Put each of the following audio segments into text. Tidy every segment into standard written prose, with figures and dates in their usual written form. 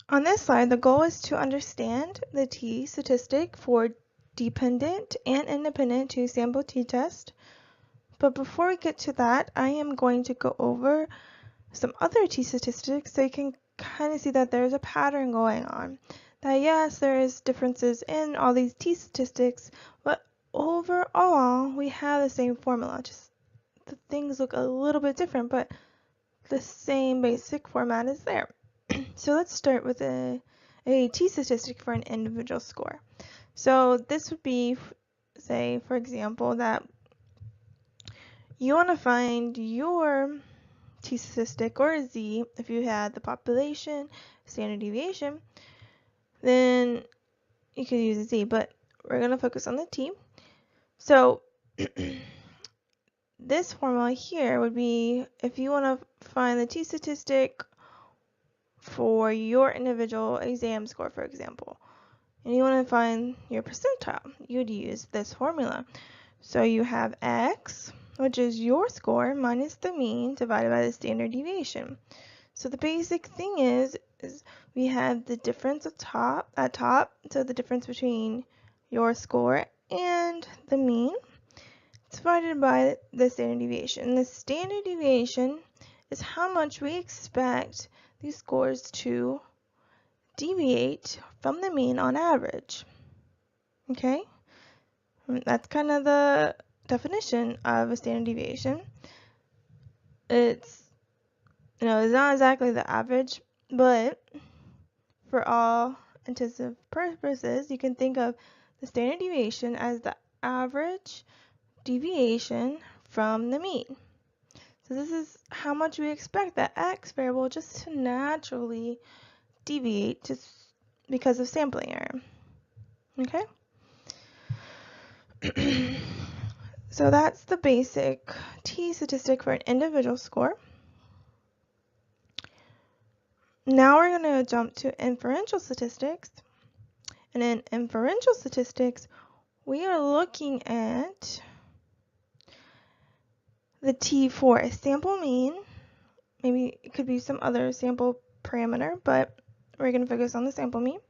On this slide, the goal is to understand the T-statistic for dependent and independent two-sample t-test. But before we get to that, I am going to go over some other T-statistics so you can kind of see that there's a pattern going on. That yes, there is differences in all these T-statistics, but overall, we have the same formula. Just the things look a little bit different, but the same basic format is there. So let's start with a T-statistic for an individual score. So this would be, say, for example, that you want to find your T-statistic, or Z, if you had the population, standard deviation, then you could use a Z, but we're going to focus on the T. So this formula here would be, if you want to find the T-statistic for your individual exam score, for example, and you want to find your percentile, you'd use this formula. So you have X, which is your score, minus the mean divided by the standard deviation. So the basic thing is we have the difference at top, so the difference between your score and the mean divided by the standard deviation. The standard deviation is how much we expect these scores to deviate from the mean on average. Okay? That's kind of the definition of a standard deviation. It's not exactly the average, but for all intensive purposes, you can think of the standard deviation as the average deviation from the mean. So this is how much we expect that X variable just to naturally deviate just because of sampling error. Okay? So that's the basic T-statistic for an individual score. Now we're going to jump to inferential statistics. And in inferential statistics, we are looking at the T for a sample mean. Maybe it could be some other sample parameter, but we're going to focus on the sample mean.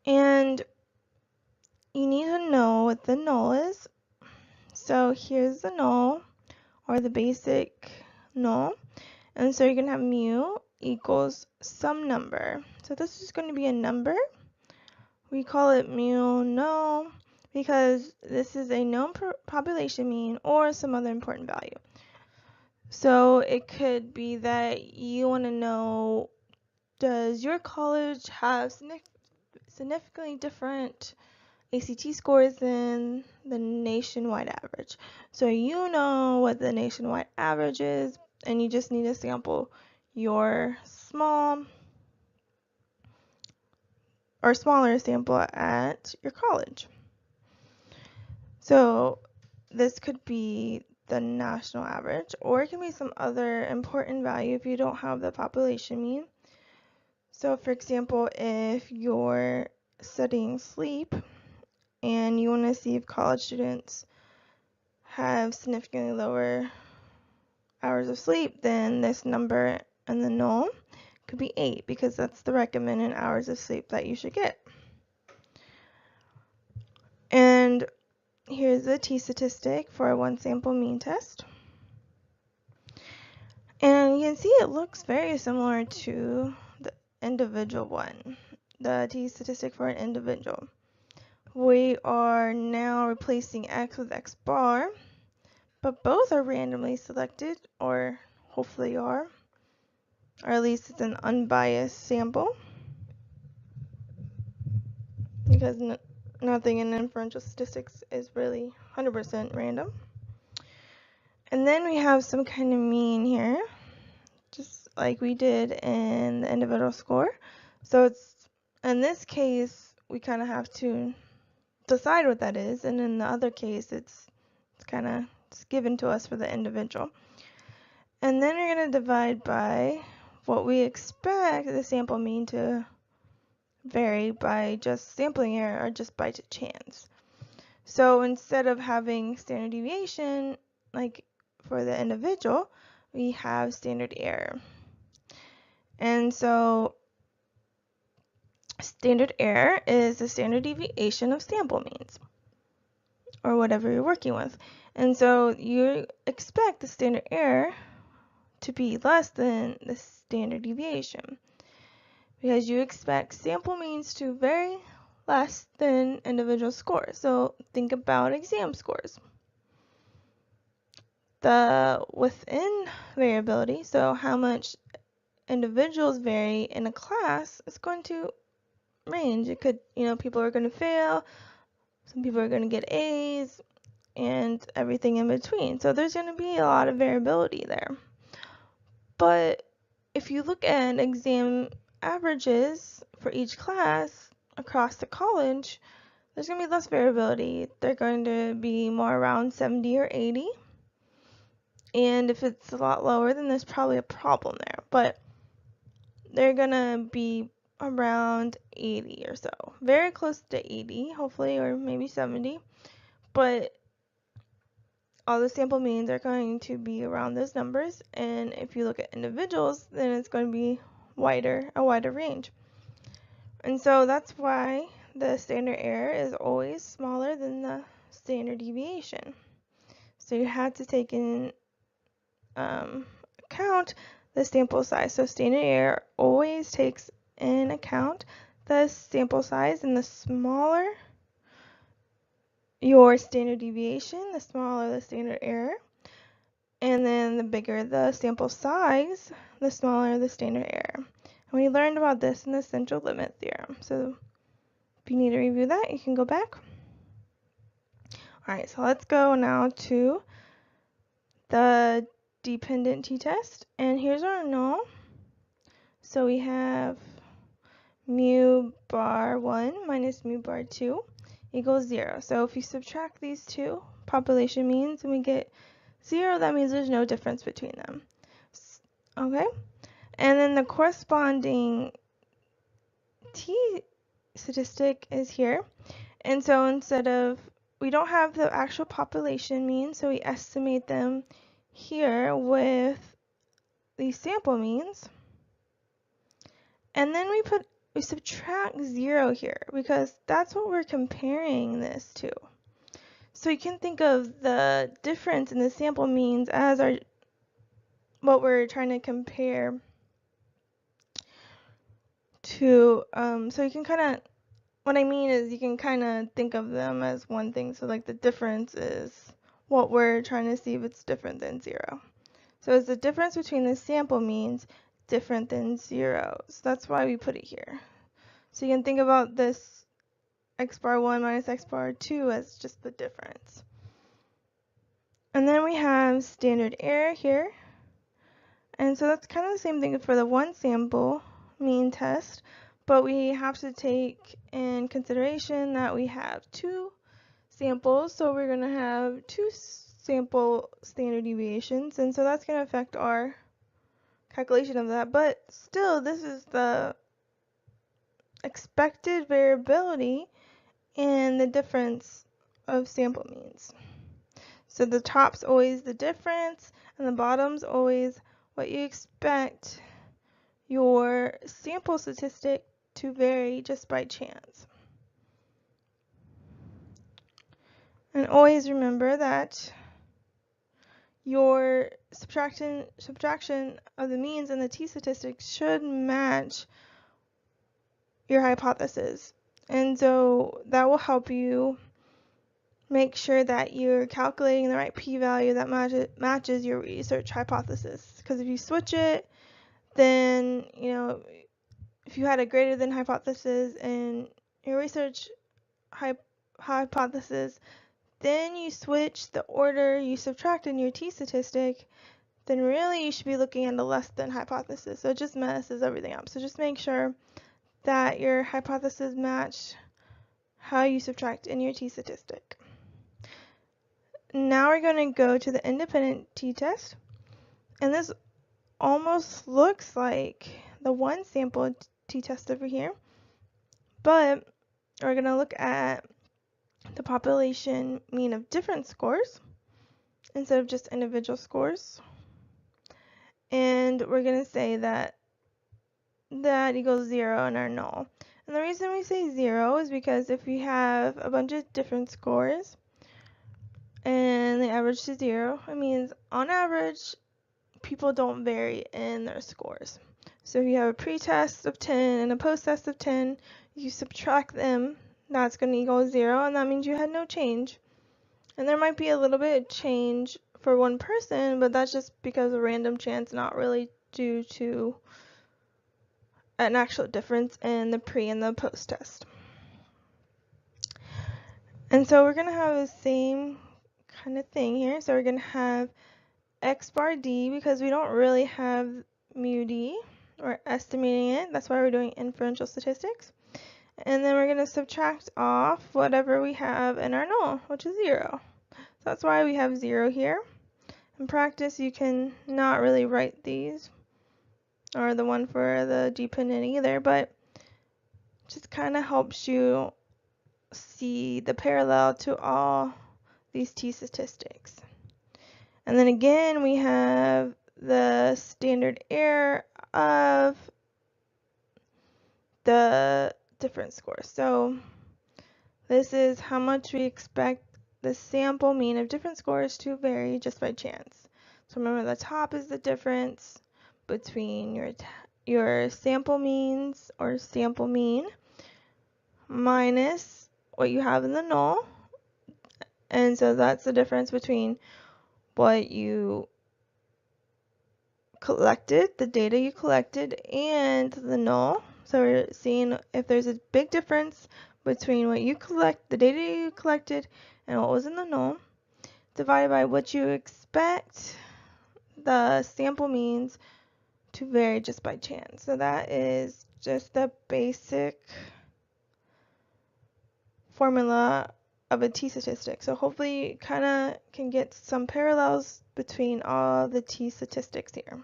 And you need to know what the null is. So here's the null, or the basic null. And so you're going to have mu equals some number. So this is going to be a number. We call it mu null because this is a known population mean or some other important value. So it could be that you want to know, does your college have significantly different ACT scores than the nationwide average? So you know what the nationwide average is, and you just need to sample your small or smaller sample at your college. So this could be the national average, or it can be some other important value if you don't have the population mean. So for example, if you're studying sleep and you want to see if college students have significantly lower hours of sleep, then this number and the null could be 8 because that's the recommended hours of sleep that you should get. And here's the T-statistic for a one sample mean test. And you can see it looks very similar to the individual one, the T-statistic for an individual. We are now replacing X with X bar, but both are randomly selected, or hopefully are, or at least it's an unbiased sample, because nothing in inferential statistics is really 100% random. And then we have some kind of mean here, just like we did in the individual score. So it's, in this case, we kind of have to decide what that is, and in the other case, it's kind of given to us for the individual. And then we're going to divide by what we expect the sample mean to vary by just sampling error or just by chance. So instead of having standard deviation, like for the individual, we have standard error. And so Standard error is the standard deviation of sample means, or whatever you're working with. And so you expect the standard error to be less than the standard deviation, because you expect sample means to vary less than individual scores. So think about exam scores. The within variability, so how much individuals vary in a class, is going to range. It could, people are going to fail, some people are going to get A's, and everything in between. So there's going to be a lot of variability there. But if you look at exam averages for each class across the college, there's going to be less variability. They're going to be more around 70 or 80. And if it's a lot lower, then there's probably a problem there. But they're going to be around 80 or so. Very close to 80, hopefully, or maybe 70. But all the sample means are going to be around those numbers. And if you look at individuals, then it's going to be a wider range. And so that's why the standard error is always smaller than the standard deviation. So you have to take in account the sample size. So standard error always takes in account the sample size, and the smaller your standard deviation, the smaller the standard error. And then the bigger the sample size, the smaller the standard error. And we learned about this in the central limit theorem. So if you need to review that, you can go back. Alright, so let's go now to the dependent t-test. And here's our null. So we have mu bar 1 minus mu bar 2 equals 0. So if you subtract these two population means and we get 0, that means there's no difference between them. Okay? And then the corresponding t-statistic is here. And so instead of, we don't have the actual population mean, so we estimate them here with these sample means. And then we subtract 0 here, because that's what we're comparing this to. So you can think of the difference in the sample means as what we're trying to compare to. So you can kind of, what I mean is you can kind of think of them as one thing. So like the difference is what we're trying to see if it's different than 0. So is the difference between the sample means different than 0? So that's why we put it here. So you can think about this x bar 1 minus x bar 2 as just the difference. And then we have standard error here. And so that's kind of the same thing for the one sample mean test, but we have to take in consideration that we have two samples, so we're going to have two sample standard deviations, and so that's going to affect our calculation of that. But still, this is the expected variability in the difference of sample means. So the top's always the difference, and the bottom's always what you expect your sample statistic to vary just by chance. And always remember that your subtraction of the means and the t-statistic should match your hypothesis. And so that will help you make sure that you're calculating the right p-value that matches your research hypothesis. Because if you switch it, then, if you had a greater than hypothesis in your research hypothesis, then you switch the order you subtract in your t-statistic, then really you should be looking at a less than hypothesis. So it just messes everything up. So just make sure that your hypothesis match how you subtract in your t-statistic. Now we're going to go to the independent t-test, and this almost looks like the one sample t-test over here, but we're going to look at the population mean of different scores instead of just individual scores, and we're going to say that equals 0 in our null. And the reason we say 0 is because if we have a bunch of different scores and they average to 0, it means on average people don't vary in their scores. So if you have a pre-test of 10 and a post-test of 10, you subtract them, that's going to equal 0, and that means you had no change. And there might be a little bit of change for one person, but that's just because of random chance, not really due to an actual difference in the pre and the post test. And so we're going to have the same kind of thing here. So we're going to have x bar d because we don't really have mu d. We're estimating it. That's why we're doing inferential statistics. And then we're going to subtract off whatever we have in our null, which is 0. So that's why we have 0 here. In practice, you can not really write these, or the one for the dependent either, but just kind of helps you see the parallel to all these t-statistics. And then again, we have the standard error of the difference score. So this is how much we expect the sample mean of different scores to vary just by chance. So remember, the top is the difference between your sample means or sample mean minus what you have in the null. And so that's the difference between what you collected, the data you collected, and the null. So we're seeing if there's a big difference between what you collect, the data you collected, and what was in the null, divided by what you expect the sample means to vary just by chance. So that is just the basic formula of a t-statistic. So hopefully you kind of can get some parallels between all the t-statistics here.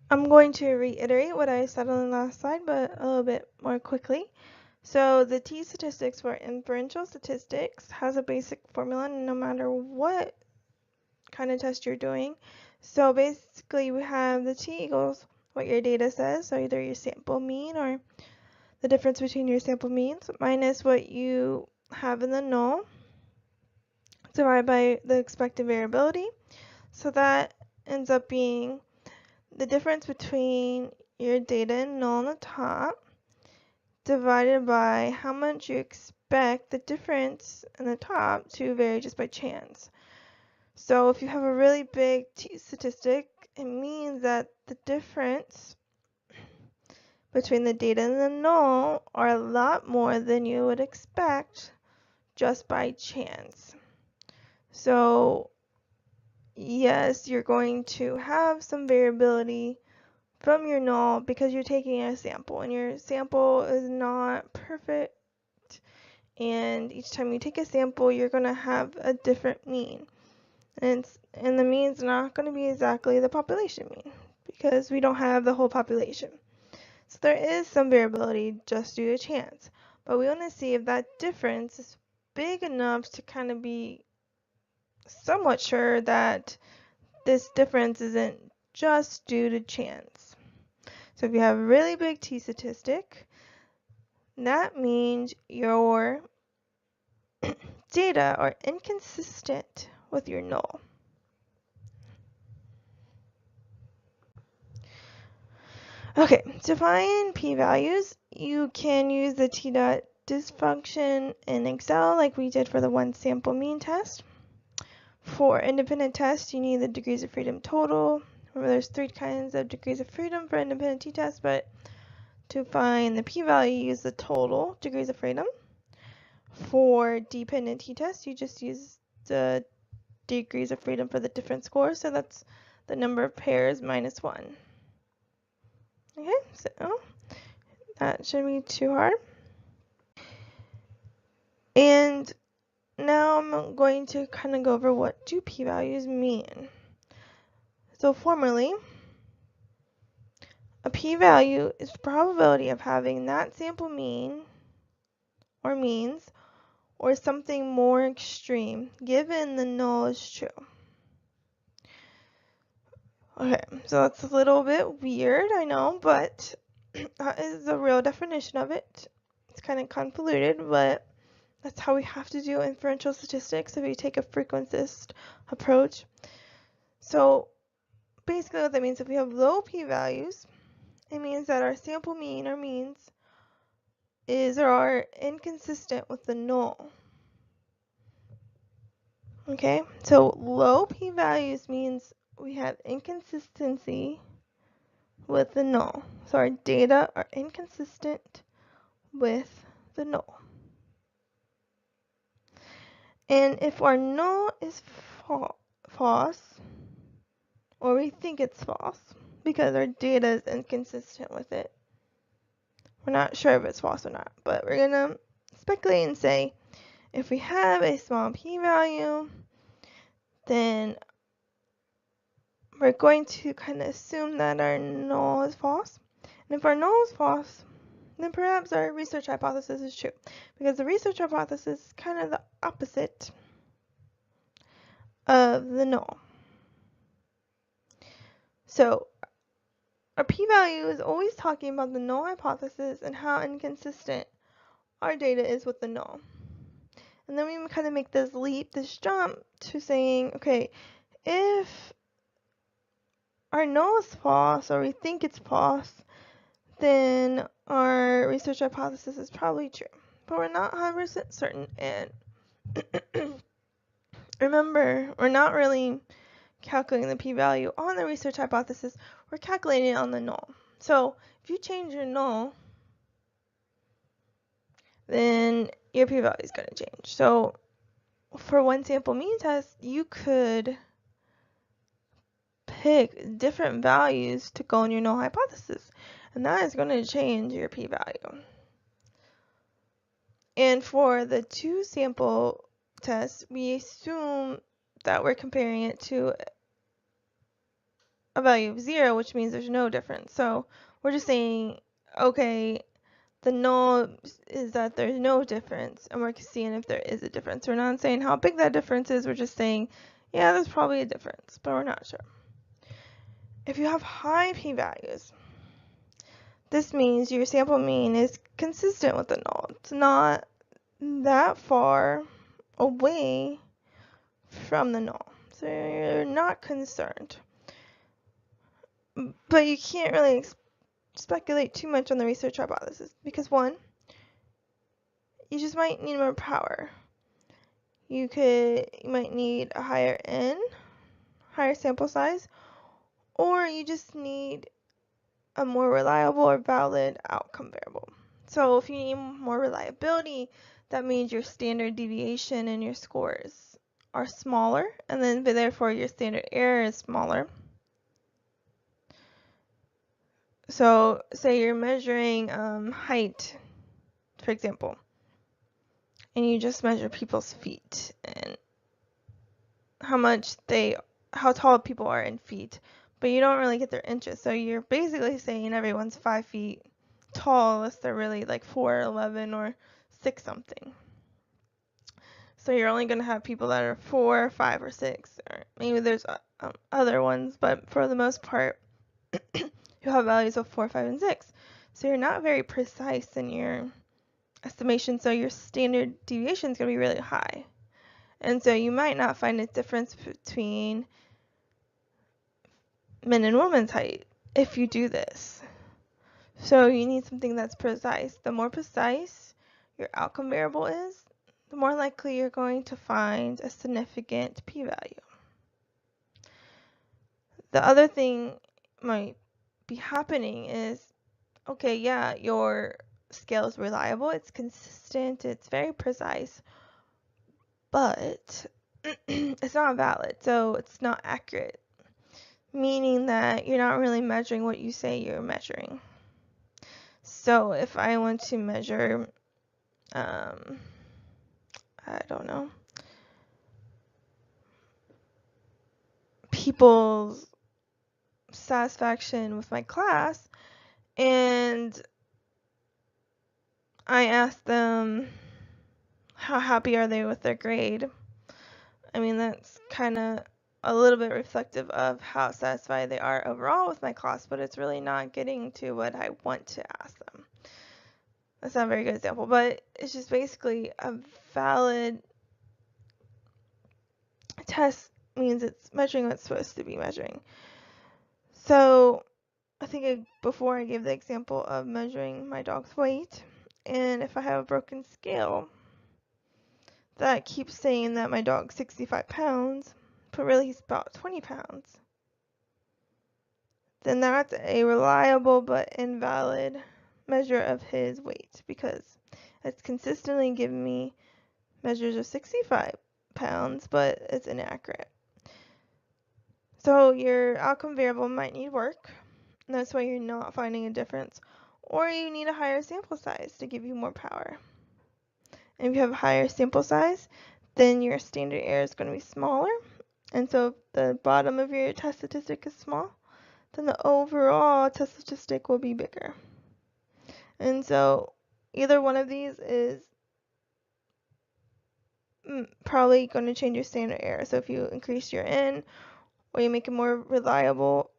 I'm going to reiterate what I said on the last slide, but a little bit more quickly. So the t-statistics for inferential statistics has a basic formula no matter what kind of test you're doing. So basically we have the t equals what your data says, so either your sample mean or the difference between your sample means minus what you have in the null divided by the expected variability. So that ends up being the difference between your data and null on the top divided by how much you expect the difference in the top to vary just by chance. So if you have a really big t-statistic, it means that the difference between the data and the null are a lot more than you would expect just by chance. So yes, you're going to have some variability from your null because you're taking a sample and your sample is not perfect, and each time you take a sample you're going to have a different mean, and the mean's not going to be exactly the population mean because we don't have the whole population. So there is some variability just due to chance, but we want to see if that difference is big enough to kind of be somewhat sure that this difference isn't just due to chance. So if you have a really big t-statistic, that means your data are inconsistent with your null. Okay, to find p-values, you can use the t-dot-dis function in Excel like we did for the one sample mean test. For independent tests, you need the degrees of freedom total. Remember, there's 3 kinds of degrees of freedom for independent t-tests, but to find the p-value, use the total degrees of freedom. For dependent t-tests, you just use the degrees of freedom for the different scores, so that's the number of pairs minus 1. Okay, so that shouldn't be too hard. And now I'm going to kind of go over what do p-values mean. So formally, a p-value is the probability of having that sample mean or means or something more extreme given the null is true. Okay, so that's a little bit weird, I know, but that is the real definition of it. It's kind of convoluted, but that's how we have to do inferential statistics if you take a frequentist approach. So basically what that means, if we have low p-values, it means that our sample mean or means is or are inconsistent with the null. Okay, so low p-values means we have inconsistency with the null. So our data are inconsistent with the null. And if our null is false, or we think it's false, because our data is inconsistent with it, we're not sure if it's false or not, but we're going to speculate and say if we have a small p-value, then we're going to kind of assume that our null is false. And if our null is false, then perhaps our research hypothesis is true, because the research hypothesis is kind of the opposite of the null. So our p-value is always talking about the null hypothesis and how inconsistent our data is with the null. And then we kind of make this leap, this jump to saying, okay, if our null is false, or we think it's false, then our research hypothesis is probably true. But we're not 100% certain, and remember, we're not really calculating the p-value on the research hypothesis, we're calculating it on the null. So if you change your null, then your p-value is going to change. So for one sample mean test, you could pick different values to go in your null hypothesis, and that is going to change your p-value. And for the two sample test, we assume that we're comparing it to a value of 0, which means there's no difference. So we're just saying, okay, the null is that there's no difference, and we're seeing if there is a difference. We're not saying how big that difference is, we're just saying, yeah, there's probably a difference, but we're not sure. If you have high p-values, this means your sample mean is consistent with the null. It's not that far away from the null, so you're not concerned. But you can't really speculate too much on the research hypothesis, because one, you just might need more power. You might need a higher N, higher sample size, or you just need a more reliable or valid outcome variable. So if you need more reliability, that means your standard deviation and your scores are smaller, and then therefore your standard error is smaller. So say you're measuring height, for example, and you just measure people's feet and how tall people are in feet, but you don't really get their inches. So you're basically saying everyone's 5 feet tall unless they're really like 4'11" or 6 something. So you're only going to have people that are 4, 5, or 6, or maybe there's other ones, but for the most part, you have values of 4, 5, and 6. So you're not very precise in your estimation, so your standard deviation is going to be really high. And so you might not find a difference between men and women's height if you do this. So you need something that's precise. The more precise your outcome variable is, the more likely you're going to find a significant p-value. The other thing might be happening is, okay, yeah, your scale is reliable, it's consistent, it's very precise, but it's not valid, so it's not accurate, meaning that you're not really measuring what you say you're measuring. So if I want to measure, I don't know, people's satisfaction with my class, and I ask them how happy are they with their grade, I mean, that's kind of a little bit reflective of how satisfied they are overall with my class, but it's really not getting to what I want to ask them. That's not a very good example, but it's just basically a valid test means it's measuring what it's supposed to be measuring. So I think before I gave the example of measuring my dog's weight, and if I have a broken scale that keeps saying that my dog's 65 pounds, but really he's about 20 pounds, then that's a reliable but invalid measure of his weight, because it's consistently giving me measures of 65 pounds, but it's inaccurate. So your outcome variable might need work, and that's why you're not finding a difference. Or you need a higher sample size to give you more power. And if you have a higher sample size, then your standard error is going to be smaller. And so if the bottom of your test statistic is small, then the overall test statistic will be bigger. And so either one of these is probably going to change your standard error. So if you increase your N, or you make a more reliable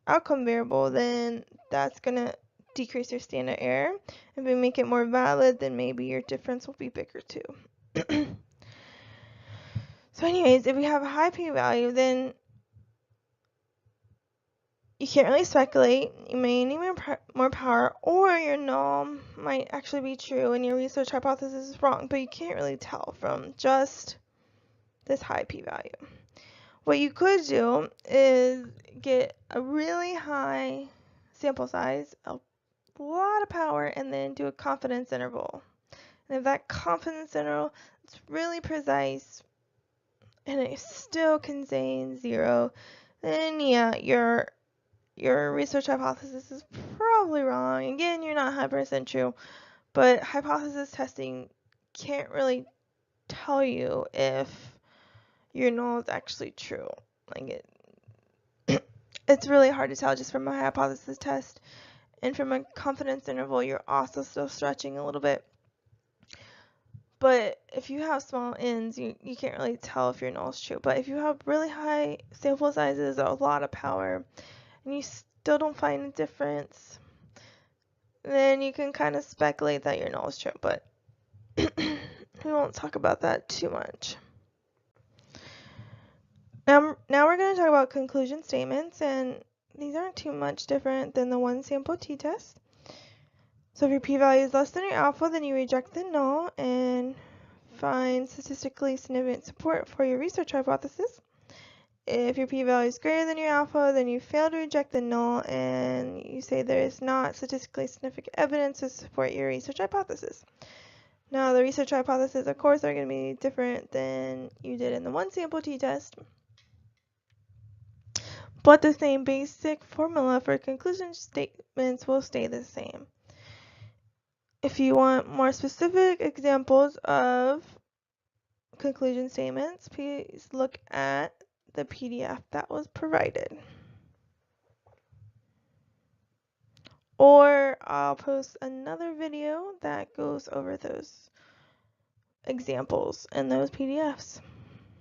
outcome variable, then that's going to decrease your standard error. If you make it more valid, then maybe your difference will be bigger too. So anyways, if you have a high p-value, then you can't really speculate. You may need more power, or your null might actually be true and your research hypothesis is wrong, but you can't really tell from just this high p-value. What you could do is get a really high sample size, a lot of power, and then do a confidence interval. And if that confidence interval is really precise and it still contains 0, then yeah, your research hypothesis is probably wrong. Again, you're not 100% true, but hypothesis testing can't really tell you if your null is actually true. Like it's really hard to tell just from a hypothesis test, and from a confidence interval, you're also still stretching a little bit. But if you have small n's, you can't really tell if your null is true. But if you have really high sample sizes or a lot of power, and you still don't find a difference, then you can kind of speculate that your null is true. But we won't talk about that too much. Now we're going to talk about conclusion statements, and these aren't too much different than the one sample t-test. So if your p-value is less than your alpha, then you reject the null and find statistically significant support for your research hypothesis. If your p-value is greater than your alpha, then you fail to reject the null and you say there is not statistically significant evidence to support your research hypothesis. Now the research hypotheses, of course, are going to be different than you did in the one sample t-test, but the same basic formula for conclusion statements will stay the same. If you want more specific examples of conclusion statements, please look at the PDF that was provided. Or I'll post another video that goes over those examples and those PDFs.